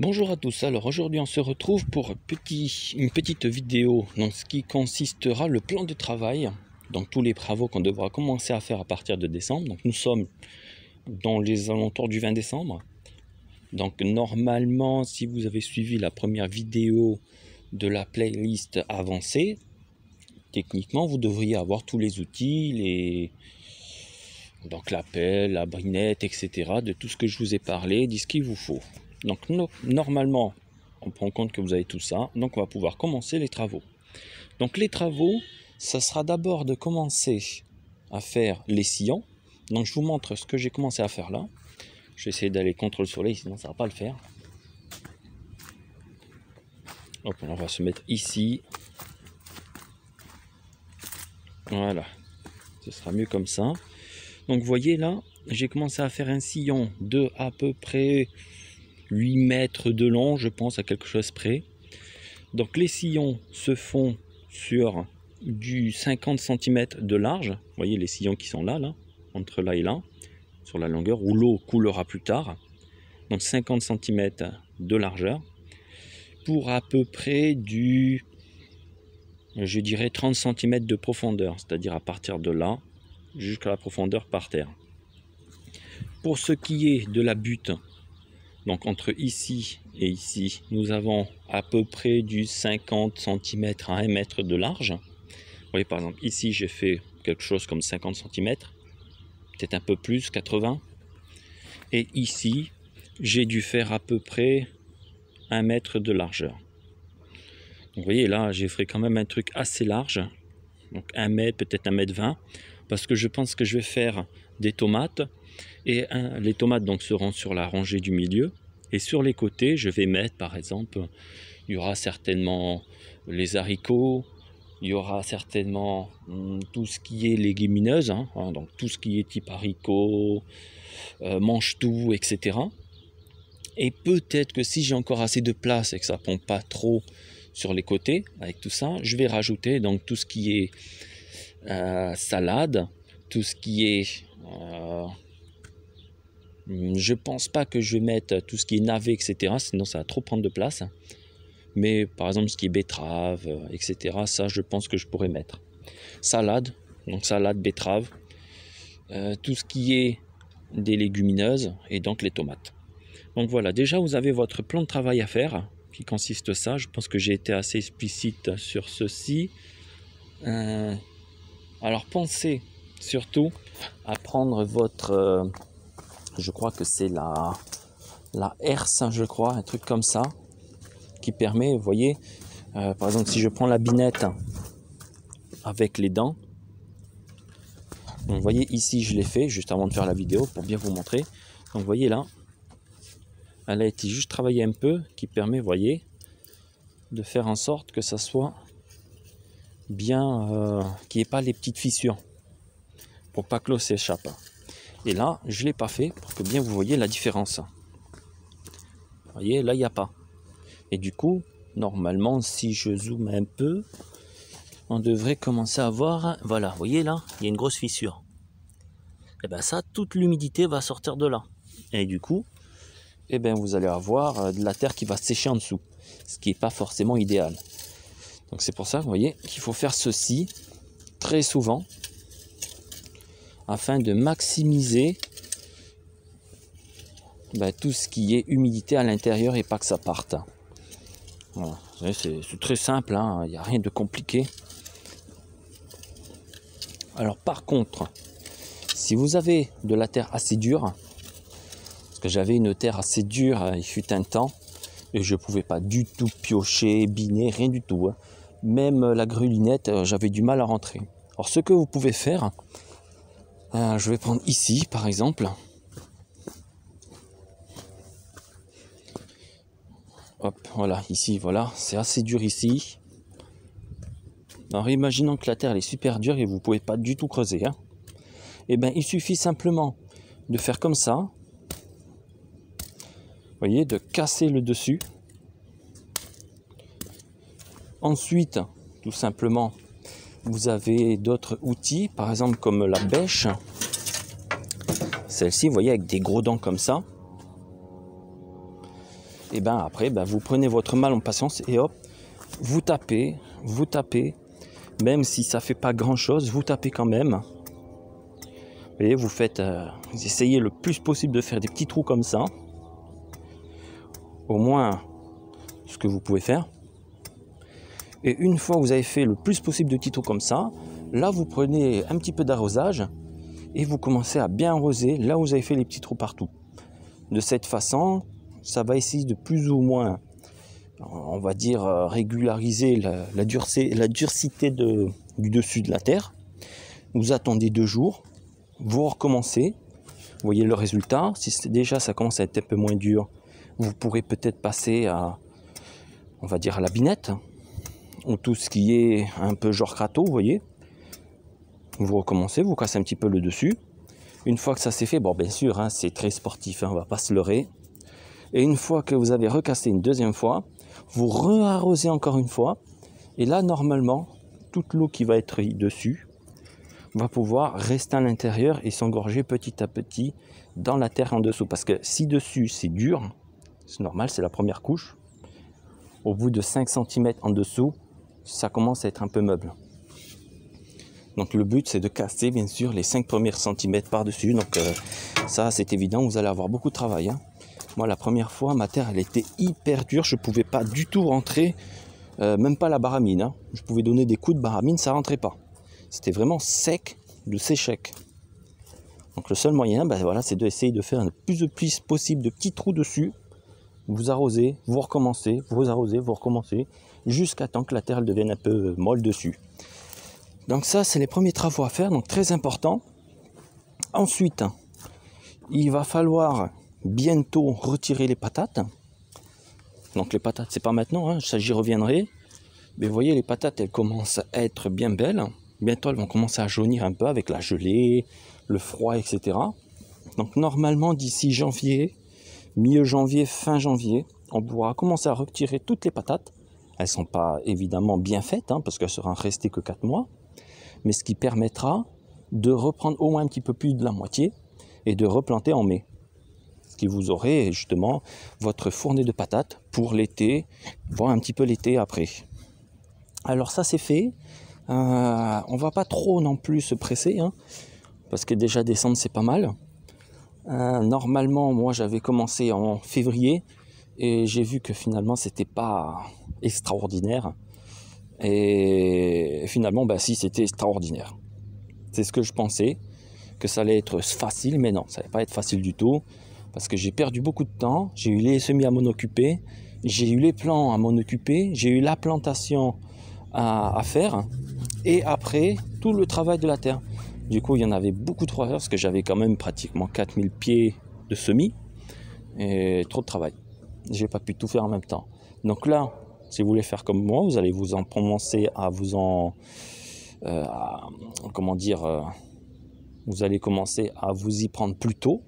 Bonjour à tous, alors aujourd'hui on se retrouve pour une petite vidéo dans ce qui consistera le plan de travail, donc tous les travaux qu'on devra commencer à faire à partir de décembre. Donc nous sommes dans les alentours du 20 décembre. Donc normalement, si vous avez suivi la première vidéo de la playlist avancée, techniquement vous devriez avoir tous les outils, donc la pelle, la brinette, etc. de tout ce que je vous ai parlé, de ce qu'il vous faut. Donc normalement, on prend en compte que vous avez tout ça, donc on va pouvoir commencer les travaux. Donc les travaux, ça sera d'abord de commencer à faire les sillons. Donc je vous montre ce que j'ai commencé à faire là. Je vais essayer d'aller contre le soleil, sinon ça ne va pas le faire. Donc on va se mettre ici. Voilà, ce sera mieux comme ça. Donc vous voyez là, j'ai commencé à faire un sillon de à peu près 8 mètres de long, je pense, à quelque chose près. Donc les sillons se font sur du 50 cm de large. Vous voyez les sillons qui sont là, entre là et là, sur la longueur où l'eau coulera plus tard. Donc 50 cm de largeur pour à peu près je dirais 30 cm de profondeur, c'est-à-dire à partir de là jusqu'à la profondeur par terre. Pour ce qui est de la butte, donc entre ici et ici, nous avons à peu près du 50 cm à 1 mètre de large. Vous voyez, par exemple, ici, j'ai fait quelque chose comme 50 cm, peut-être un peu plus, 80. Et ici, j'ai dû faire à peu près 1 mètre de largeur. Donc, vous voyez, là, j'ai fait quand même un truc assez large. Donc, 1 mètre, peut-être 1 mètre 20. Parce que je pense que je vais faire des tomates. Et les tomates donc seront sur la rangée du milieu. Et sur les côtés, je vais mettre, par exemple, il y aura certainement les haricots, il y aura certainement tout ce qui est légumineuse, donc tout ce qui est type haricots, mange-tout, etc. Et peut-être que si j'ai encore assez de place et que ça ne pompe pas trop sur les côtés, avec tout ça, je vais rajouter donc tout ce qui est salade, tout ce qui est... je pense pas que je vais mettre tout ce qui est navet, etc. Sinon ça va trop prendre de place. Mais par exemple ce qui est betterave, etc. Ça je pense que je pourrais mettre. Salade, donc salade, betterave. Tout ce qui est des légumineuses et donc les tomates. Donc voilà, déjà vous avez votre plan de travail à faire qui consiste ça. Je pense que j'ai été assez explicite sur ceci. Alors pensez surtout à prendre votre... je crois que c'est la herse, je crois, un truc comme ça, qui permet, vous voyez, par exemple, si je prends la binette avec les dents, donc vous voyez ici, je l'ai fait juste avant de faire la vidéo pour bien vous montrer. Donc vous voyez là, elle a été juste travaillée un peu, qui permet, vous voyez, de faire en sorte que ça soit bien, qu'il n'y ait pas les petites fissures, pour pas que l'eau s'échappe. Et là, je ne l'ai pas fait pour que bien vous voyez la différence. Vous voyez, là, il n'y a pas. Et du coup, normalement, si je zoome un peu, on devrait commencer à voir... Voilà, vous voyez là, il y a une grosse fissure. Et bien ça, toute l'humidité va sortir de là. Et du coup, eh bien, vous allez avoir de la terre qui va sécher en dessous. Ce qui n'est pas forcément idéal. Donc c'est pour ça, vous voyez, qu'il faut faire ceci très souvent, afin de maximiser tout ce qui est humidité à l'intérieur et pas que ça parte. Voilà. C'est très simple, il n'y a rien de compliqué. Alors par contre, si vous avez de la terre assez dure, parce que j'avais une terre assez dure, il fut un temps, et je ne pouvais pas du tout piocher, biner, rien du tout. Même la grelinette, j'avais du mal à rentrer. Alors ce que vous pouvez faire, je vais prendre ici par exemple. Hop, voilà, ici, voilà, c'est assez dur ici. Alors imaginons que la terre elle est super dure et vous ne pouvez pas du tout creuser. Et bien il suffit simplement de faire comme ça. Vous voyez, de casser le dessus. Ensuite, tout simplement, vous avez d'autres outils, par exemple comme la bêche. Celle-ci, vous voyez, avec des gros dents comme ça. et ben après, ben, vous prenez votre mal en patience et hop, vous tapez, même si ça fait pas grand chose, vous tapez quand même. Vous voyez, vous faites, vous essayez le plus possible de faire des petits trous comme ça, au moins ce que vous pouvez faire. Et une fois que vous avez fait le plus possible de petits trous comme ça, là vous prenez un petit peu d'arrosage et vous commencez à bien arroser là où vous avez fait les petits trous partout. De cette façon, ça va essayer de plus ou moins, on va dire, régulariser la durcité du dessus de la terre. Vous attendez 2 jours, vous recommencez, vous voyez le résultat. Si déjà ça commence à être un peu moins dur, vous pourrez peut-être passer à, on va dire, à la binette, ou tout ce qui est un peu genre râteau, vous voyez. Vous recommencez, vous cassez un petit peu le dessus. Une fois que ça c'est fait, bon bien sûr, hein, c'est très sportif, hein, on va pas se leurrer. Et une fois que vous avez recassé une deuxième fois, vous re-arrosez encore une fois. Et là, normalement, toute l'eau qui va être dessus va pouvoir rester à l'intérieur et s'engorger petit à petit dans la terre en dessous. Parce que si dessus c'est dur, c'est normal, c'est la première couche. Au bout de 5 cm en dessous, ça commence à être un peu meuble. Donc le but c'est de casser bien sûr les 5 premiers centimètres par-dessus. Donc ça c'est évident, vous allez avoir beaucoup de travail. Hein. Moi la première fois, ma terre elle était hyper dure, je ne pouvais pas du tout rentrer, même pas la baramine. Hein. Je pouvais donner des coups de baramine, ça ne rentrait pas. C'était vraiment sec de séchec. Donc le seul moyen, ben, voilà, c'est d'essayer de faire le plus possible de petits trous dessus. Vous arrosez, vous recommencez, vous arrosez, vous recommencez, jusqu'à temps que la terre elle devienne un peu molle dessus. Donc ça, c'est les premiers travaux à faire, donc très important. Ensuite, il va falloir bientôt retirer les patates. Donc les patates, c'est pas maintenant, hein, ça j'y reviendrai. Mais vous voyez, les patates, elles commencent à être bien belles. Bientôt, elles vont commencer à jaunir un peu avec la gelée, le froid, etc. Donc normalement, d'ici janvier, milieu janvier, fin janvier, on pourra commencer à retirer toutes les patates. Elles ne sont pas évidemment bien faites, hein, parce qu'elles seront restées que 4 mois. Mais ce qui permettra de reprendre au moins un petit peu plus de la moitié et de replanter en mai. Ce qui vous aurez justement votre fournée de patates pour l'été, voire un petit peu l'été après. Alors ça c'est fait. On va pas trop non plus se presser, hein, parce que déjà décembre c'est pas mal. Normalement, moi j'avais commencé en février et j'ai vu que finalement c'était pas extraordinaire. Et finalement, bah, si, c'était extraordinaire. C'est ce que je pensais, que ça allait être facile, mais non, ça n'allait pas être facile du tout, parce que j'ai perdu beaucoup de temps, j'ai eu les semis à m'en occuper, j'ai eu les plants à m'en occuper, j'ai eu la plantation à faire, et après, tout le travail de la terre. Du coup, il y en avait beaucoup trop à faire, parce que j'avais quand même pratiquement 4000 pieds de semis, et trop de travail. J'ai pas pu tout faire en même temps. Donc là, si vous voulez faire comme moi, vous allez vous en commencer à vous en... vous allez commencer à vous y prendre plus tôt,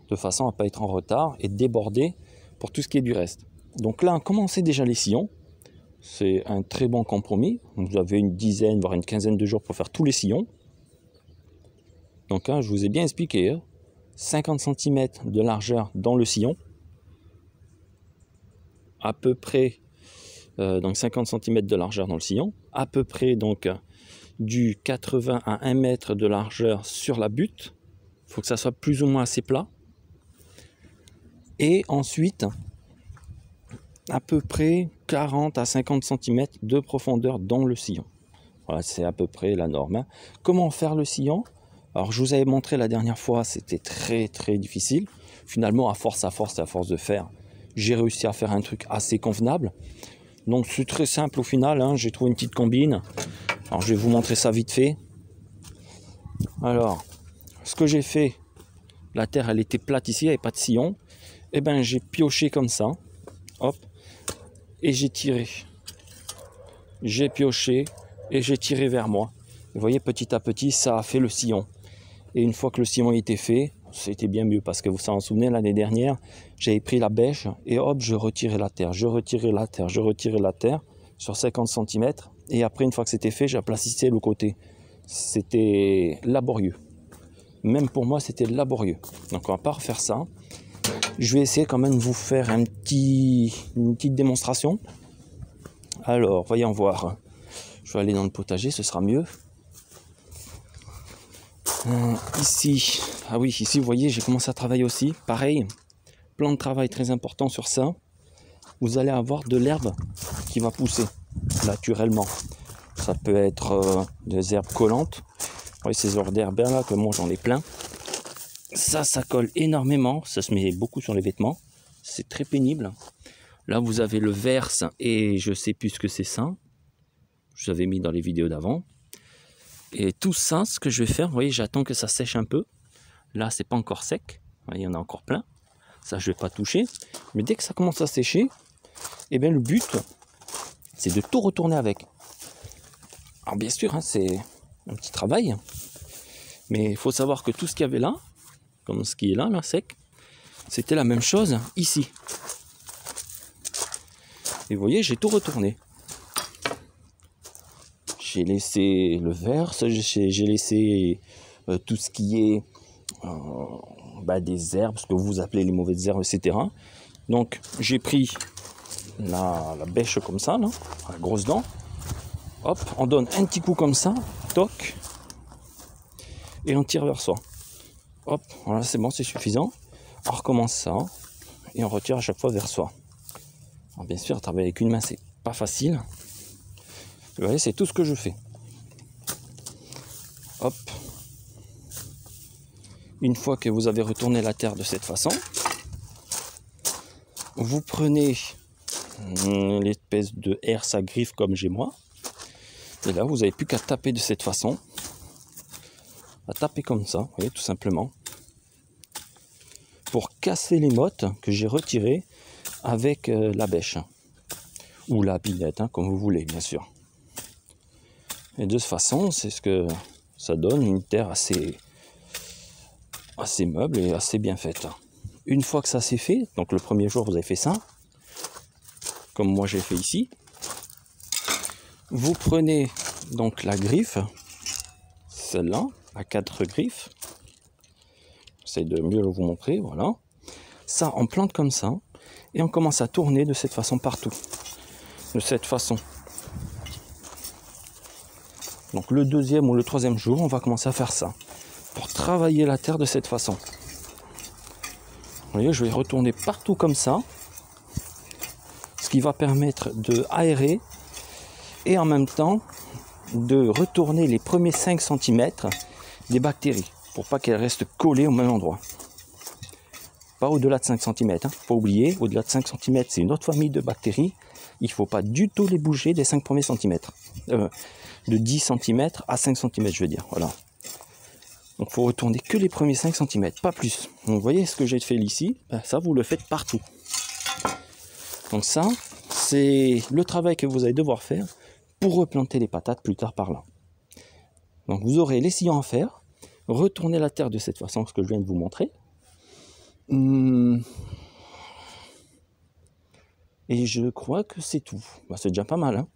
de façon à ne pas être en retard et déborder pour tout ce qui est du reste. Donc là, commencez déjà les sillons. C'est un très bon compromis. Vous avez une dizaine, voire une quinzaine de jours pour faire tous les sillons. Donc hein, je vous ai bien expliqué, hein, 50 cm de largeur dans le sillon, à peu près... donc 50 cm de largeur dans le sillon, à peu près donc du 80 à 1 mètre de largeur sur la butte. Il faut que ça soit plus ou moins assez plat. Et ensuite, à peu près 40 à 50 cm de profondeur dans le sillon. Voilà, c'est à peu près la norme. Hein. Comment faire le sillon? Alors je vous avais montré la dernière fois, c'était très très difficile. Finalement, à force de faire, j'ai réussi à faire un truc assez convenable. Donc c'est très simple au final, hein. J'ai trouvé une petite combine. Alors je vais vous montrer ça vite fait. Alors, ce que j'ai fait, la terre elle était plate ici, il n'y avait pas de sillon. Et ben j'ai pioché comme ça, hop, et j'ai tiré. J'ai pioché et j'ai tiré vers moi. Vous voyez, petit à petit, ça a fait le sillon. Et une fois que le sillon était fait, c'était bien mieux parce que vous vous en souvenez, l'année dernière, j'avais pris la bêche et hop, je retirais la terre, je retirais la terre sur 50 cm et après, une fois que c'était fait, j'aplatissais le côté. C'était laborieux. Même pour moi, c'était laborieux. Donc, on va pas refaire ça. Je vais essayer quand même de vous faire une petite démonstration. Alors, voyons voir. Je vais aller dans le potager, ce sera mieux. Ici, ah oui, ici vous voyez, j'ai commencé à travailler aussi. Pareil, plan de travail très important sur ça. Vous allez avoir de l'herbe qui va pousser naturellement. Ça peut être des herbes collantes. Vous voyez ces genres d'herbes là que moi j'en ai plein. Ça colle énormément, ça se met beaucoup sur les vêtements. C'est très pénible. Là vous avez le verse et je sais plus ce que c'est ça. Je l'avais mis dans les vidéos d'avant. Et tout ça, ce que je vais faire, vous voyez, j'attends que ça sèche un peu. Là, c'est pas encore sec. Vous voyez, il y en a encore plein. Ça, je vais pas toucher. Mais dès que ça commence à sécher, eh bien, le but, c'est de tout retourner avec. Alors, bien sûr, hein, c'est un petit travail. Mais il faut savoir que tout ce qu'il y avait là, comme ce qui est là, sec, c'était la même chose ici. Et vous voyez, j'ai tout retourné. J'ai laissé le verse, j'ai laissé tout ce qui est des herbes, ce que vous appelez les mauvaises herbes, etc. Donc j'ai pris la bêche comme ça, là, la grosse dent. Hop, on donne un petit coup comme ça, toc, et on tire vers soi. Hop, voilà, c'est bon, c'est suffisant. On recommence ça, et on retire à chaque fois vers soi. Alors, bien sûr, travailler avec une main, c'est pas facile. Vous voyez, c'est tout ce que je fais. Hop. Une fois que vous avez retourné la terre de cette façon, vous prenez l'espèce de herse à griffe comme j'ai moi. Et là, vous n'avez plus qu'à taper de cette façon. À taper comme ça, vous voyez, tout simplement. Pour casser les mottes que j'ai retirées avec la bêche. Ou la pilette, hein, comme vous voulez, bien sûr. Et de cette façon, c'est ce que ça donne, une terre assez meuble et assez bien faite. Une fois que ça c'est fait, donc le premier jour vous avez fait ça, comme moi j'ai fait ici, vous prenez donc la griffe, celle-là, à 4 griffes, j'essaie de mieux vous montrer, voilà, ça on plante comme ça, et on commence à tourner de cette façon partout, de cette façon. Donc le deuxième ou le troisième jour, on va commencer à faire ça, pour travailler la terre de cette façon. Vous voyez, je vais retourner partout comme ça, ce qui va permettre de aérer et en même temps de retourner les premiers 5 cm des bactéries, pour pas qu'elles restent collées au même endroit. Pas au-delà de 5 cm, hein. Faut pas oublier, au-delà de 5 cm, c'est une autre famille de bactéries. Il ne faut pas du tout les bouger des 5 premiers centimètres. De 10 cm à 5 cm, je veux dire. Voilà. Donc, il faut retourner que les premiers 5 cm, pas plus. Donc, vous voyez ce que j'ai fait ici, ça, vous le faites partout. Donc ça, c'est le travail que vous allez devoir faire pour replanter les patates plus tard par là. Donc, vous aurez les sillons à faire, retourner la terre de cette façon, ce que je viens de vous montrer. Et je crois que c'est tout. C'est déjà pas mal, hein.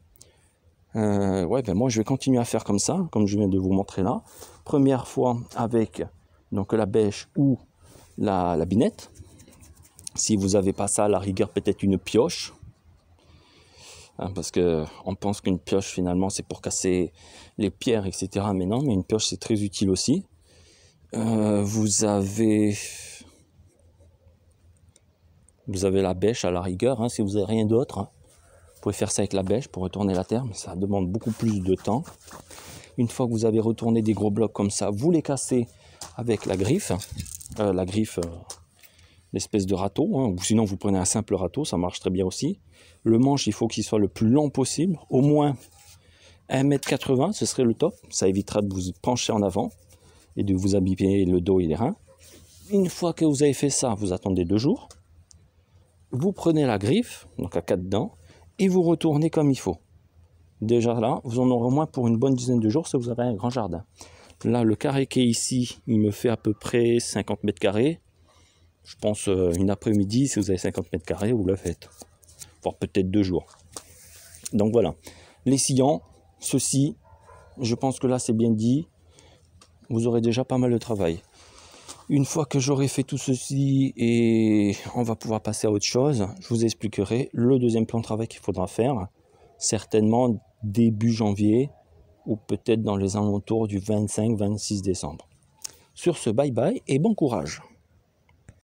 Moi je vais continuer à faire comme ça, comme je viens de vous montrer là. Première fois avec donc la bêche ou la binette. Si vous n'avez pas ça, à la rigueur peut-être une pioche, hein, parce que on pense qu'une pioche finalement c'est pour casser les pierres, etc. Mais non, mais une pioche c'est très utile aussi. Vous avez la bêche à la rigueur, hein, si vous n'avez rien d'autre. Hein. Vous pouvez faire ça avec la bêche pour retourner la terre, mais ça demande beaucoup plus de temps. Une fois que vous avez retourné des gros blocs comme ça, vous les cassez avec la griffe. L'espèce de râteau, hein, ou sinon vous prenez un simple râteau, ça marche très bien aussi. Le manche, il faut qu'il soit le plus long possible, au moins 1,80 m, ce serait le top. Ça évitera de vous pencher en avant et de vous abîmer le dos et les reins. Une fois que vous avez fait ça, vous attendez 2 jours. Vous prenez la griffe, donc à 4 dents, et vous retournez comme il faut. Déjà là, vous en aurez au moins pour une bonne dizaine de jours si vous avez un grand jardin. Là, le carré qui est ici, il me fait à peu près 50 mètres carrés. Je pense une après-midi, si vous avez 50 mètres carrés, vous le faites. Voire peut-être 2 jours. Donc voilà. Les sillons, ceci, je pense que là c'est bien dit. Vous aurez déjà pas mal de travail. Une fois que j'aurai fait tout ceci et on va pouvoir passer à autre chose, je vous expliquerai le deuxième plan de travail qu'il faudra faire, certainement début janvier ou peut-être dans les alentours du 25-26 décembre. Sur ce, bye bye et bon courage.